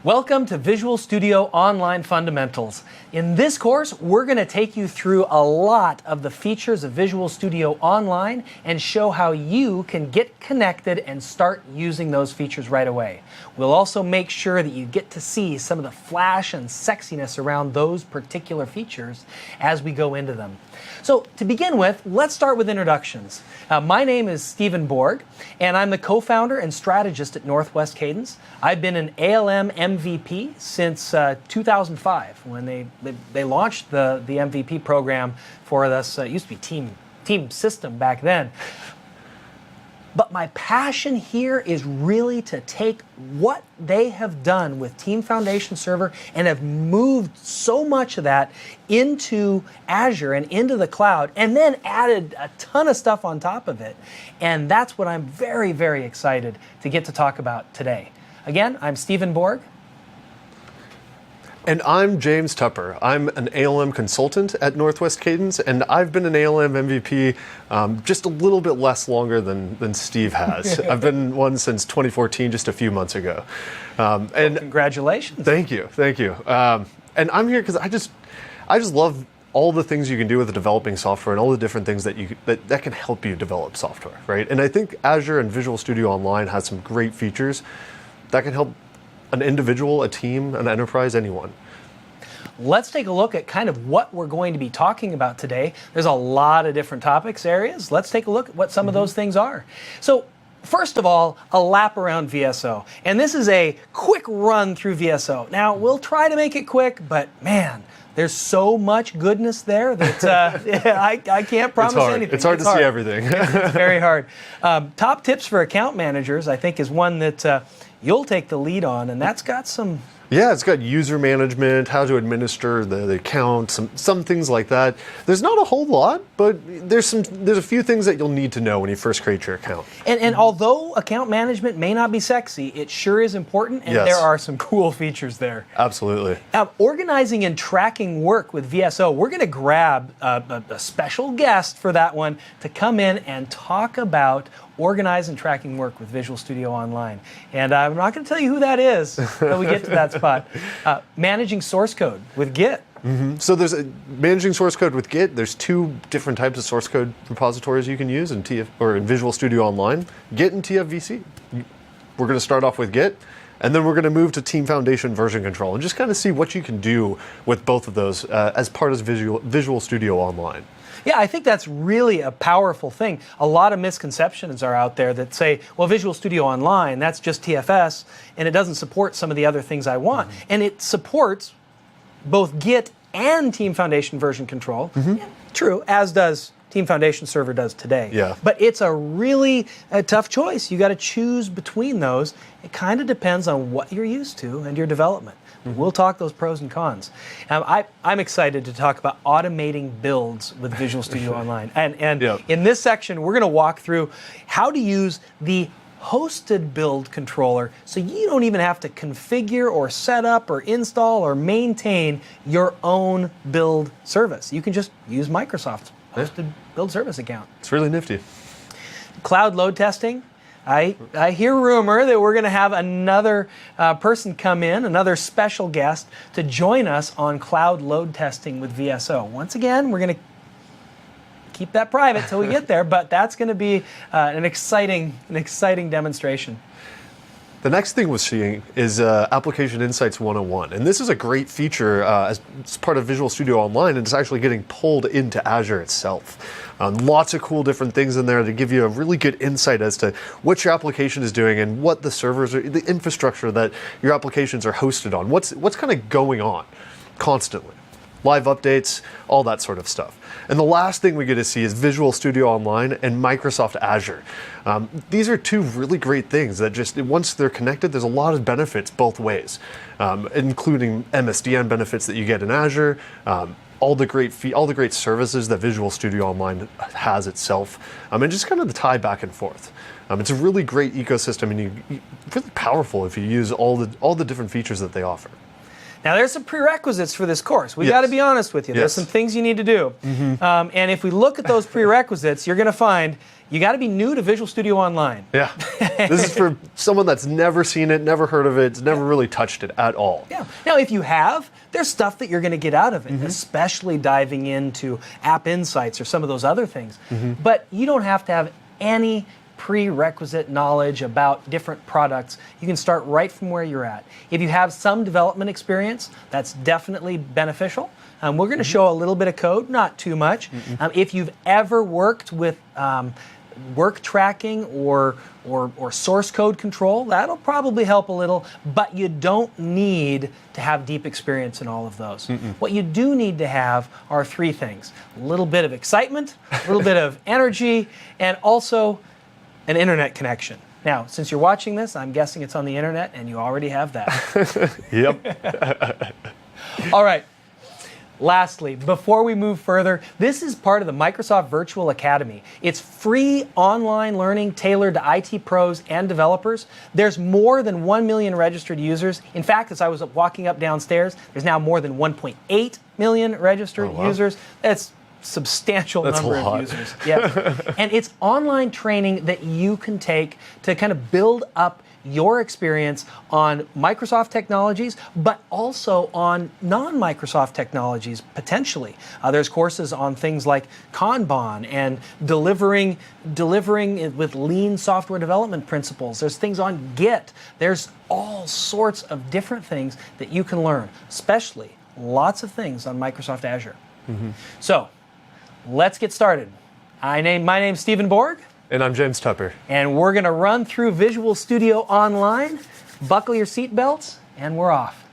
Welcome to Visual Studio Online Fundamentals. In this course, we're going to take you through a lot of the features of Visual Studio Online and show how you can get connected and start using those features right away. We'll also make sure that you get to see some of the flash and sexiness around those particular features as we go into them. So to begin with, let's start with introductions. My name is Stephen Borg, and I'm the co-founder and strategist at Northwest Cadence. I've been an ALM MVP since 2005 when they launched the MVP program for this. It used to be team system back then. But my passion here is really to take what they have done with Team Foundation Server and have moved so much of that into Azure and into the cloud, and then added a ton of stuff on top of it. And that's what I'm very, very excited to get to talk about today. Again, I'm Stephen Borg. And I'm James Tupper. I'm an ALM consultant at Northwest Cadence, and I've been an ALM MVP just a little bit less longer than Steve has. I've been one since 2014, just a few months ago. And congratulations. Thank you. And I'm here because I just love all the things you can do with developing software and all the different things that can help you develop software, right? And I think Azure and Visual Studio Online has some great features that can help an individual, a team, an enterprise, anyone. Let's take a look at kind of what we're going to be talking about today. There's a lot of different topics, areas. Let's take a look at what some of those things are. So first of all, a lap around VSO. And this is a quick run through VSO. Now, we'll try to make it quick, but man, there's so much goodness there that I can't promise anything. It's hard to see everything. It's very hard. Top tips for account managers, I think, is one that you'll take the lead on, and that's got some... Yeah, it's got user management, how to administer the account, some things like that. There's not a whole lot, but there's a few things that you'll need to know when you first create your account. And although account management may not be sexy, it sure is important, and there are some cool features there. Absolutely. Organizing and tracking work with VSO, we're going to grab a special guest for that one to come in and talk about organize and tracking work with Visual Studio Online. And I'm not going to tell you who that is until we get to that spot. Managing source code with Git. So there's managing source code with Git. There's two different types of source code repositories you can use in in Visual Studio Online, Git and TFVC. We're going to start off with Git, and then we're going to move to Team Foundation version control and just kind of see what you can do with both of those as part of Visual Studio Online. Yeah, I think that's really a powerful thing. A lot of misconceptions are out there that say, well, Visual Studio Online, that's just TFS, and it doesn't support some of the other things I want. And it supports both Git and Team Foundation version control. Yeah, true, as does Team Foundation Server does today. Yeah. But it's a really tough choice. You got to choose between those. It kind of depends on what you're used to and your development. We'll talk those pros and cons. I'm excited to talk about automating builds with Visual Studio Online. And in this section, we're going to walk through how to use the hosted build controller so you don't even have to configure or set up or install or maintain your own build service. You can just use Microsoft's hosted build service account. It's really nifty. Cloud load testing. I hear rumor that we're going to have another person come in, another special guest, to join us on cloud load testing with VSO. Once again, we're going to keep that private till we get there, but that's going to be an exciting demonstration. The next thing we're seeing is Application Insights 101. And this is a great feature as part of Visual Studio Online, and it's actually getting pulled into Azure itself. Lots of cool different things in there to give you a really good insight as to what your application is doing and what the servers are, the infrastructure that your applications are hosted on. What's kind of going on constantly. Live updates, all that sort of stuff. And the last thing we get to see is Visual Studio Online and Microsoft Azure. These are two really great things that just, once they're connected, there's a lot of benefits both ways, including MSDN benefits that you get in Azure, all the great services that Visual Studio Online has itself, and just kind of the tie back and forth. It's a really great ecosystem, and really powerful if you use all the different features that they offer. Now, there's some prerequisites for this course. We got to be honest with you. There's some things you need to do. And if we look at those prerequisites, you're going to find you got to be new to Visual Studio Online. Yeah. This is for someone that's never seen it, never heard of it, never really touched it at all. Yeah. Now, if you have, there's stuff that you're going to get out of it, especially diving into App Insights or some of those other things. But you don't have to have any prerequisite knowledge about different products. You can start right from where you're at. If you have some development experience, that's definitely beneficial. We're going to show a little bit of code, not too much. If you've ever worked with work tracking or source code control, that'll probably help a little, but you don't need to have deep experience in all of those. What you do need to have are three things: a little bit of excitement, a little bit of energy, and also an internet connection. Now, since you're watching this, I'm guessing it's on the internet, and you already have that. Yep. All right. Lastly, before we move further, this is part of the Microsoft Virtual Academy. It's free online learning tailored to IT pros and developers. There's more than 1 million registered users. In fact, as I was walking up downstairs, there's now more than 1.8 million registered users. That's substantial number of users. Yeah. And it's online training that you can take to kind of build up your experience on Microsoft technologies, but also on non-Microsoft technologies, potentially. There's courses on things like Kanban and delivering with lean software development principles. There's things on Git. There's all sorts of different things that you can learn, especially lots of things on Microsoft Azure. So, let's get started. My name's Stephen Borg. And I'm James Tupper. And we're going to run through Visual Studio Online. Buckle your seatbelts, and we're off.